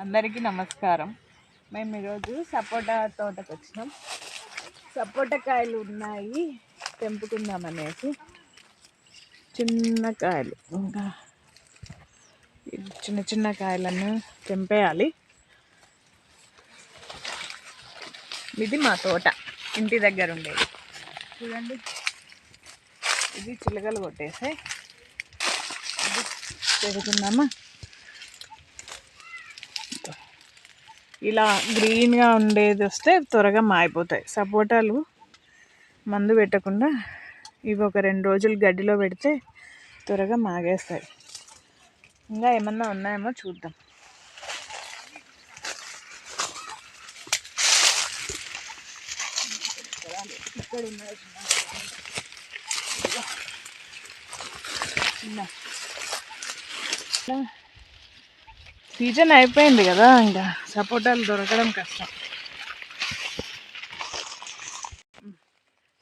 అందరికీ నమస్కారం. మేము ఈరోజు సపోటా తోటకు వచ్చినాం. సపోటా కాయలు ఉన్నాయి, తెంపుకుందామనేసి. చిన్న కాయలు, ఇంకా చిన్న చిన్న కాయలను తెంపేయాలి. ఇది మా తోట, ఇంటి దగ్గర ఉండేది. చూడండి, ఇది చిలకలు కొట్టేసాయి. ఇది పెడుతున్నామా. ఇలా గ్రీన్గా ఉండేది వస్తే త్వరగా మాయిపోతాయి. సపోటాలు మందు పెట్టకుండా ఇవి ఒక 2 రోజులు గడ్డిలో పెడితే త్వరగా మాగేస్తాయి. ఇంకా ఏమన్నా ఉన్నాయేమో చూద్దాం. ఇక్కడ ఉన్నాయి సీజన్ అయిపోయింది కదా, ఇంకా సపోటాలు దొరకడం కష్టం.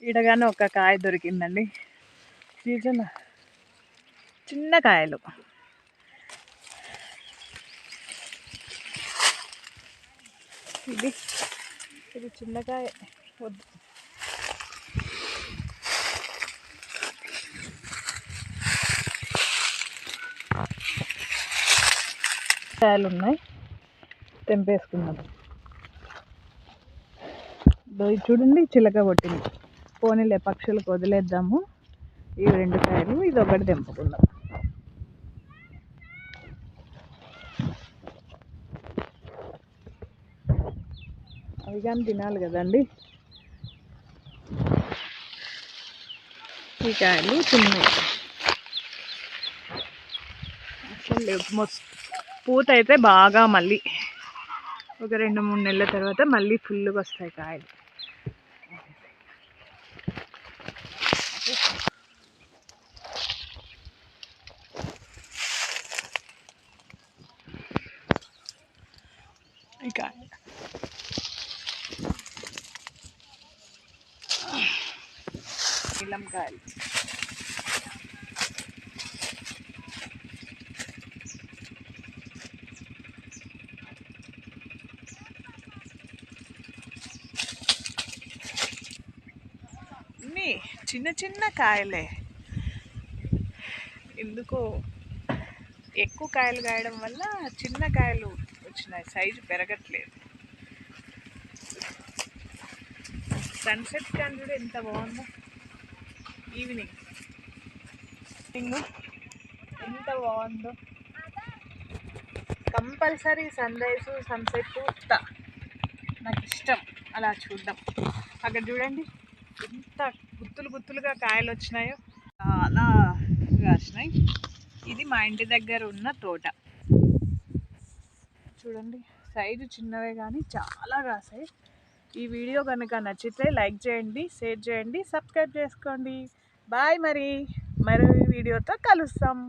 ఈడగానే ఒక కాయ దొరికిందండి. సీజన్ చిన్న కాయలు. ఇది చిన్న కాయ, వద్దు. కాయలు ఉన్నాయి, తెంపేసుకున్నాం. చూడండి, చిలక కొట్టింది. పోనీలే, పక్షులకు వదిలేద్దాము. ఈ 2 కాయలు, ఇది ఒకటి తెంపుకుందాం. అవి కానీ తినాలి కదండి. ఈ కాయలు చిన్నవి అసలు పూత అయితే బాగా మళ్ళీ ఒక 2-3 నెలల తర్వాత మళ్ళీ ఫుల్గా వస్తాయి కాయలు. ఈ కాయ నీలం కాయలు. చిన్న చిన్న కాయలే. ఎందుకో ఎక్కువ కాయలు కాయడం వల్ల చిన్న కాయలు వచ్చినాయి, సైజు పెరగట్లేదు. సన్సెట్ కానీ కూడా ఎంత బాగుందో. ఈవినింగ్ ఎంత బాగుందో. కంపల్సరీ సన్ రైజ్ సన్సెట్ నాకు ఇష్టం అలా చూద్దాం. అక్కడ చూడండి ఎంత గుత్తులుగా కాయలు వచ్చినాయో, చాలా కాసినాయి. ఇది మా ఇంటి దగ్గర ఉన్న తోట. చూడండి, సైజు చిన్నవే కానీ చాలా కాసాయి. ఈ వీడియో కనుక నచ్చితే లైక్ చేయండి, షేర్ చేయండి, సబ్స్క్రైబ్ చేసుకోండి. బాయ్. మరో వీడియోతో కలుస్తాం.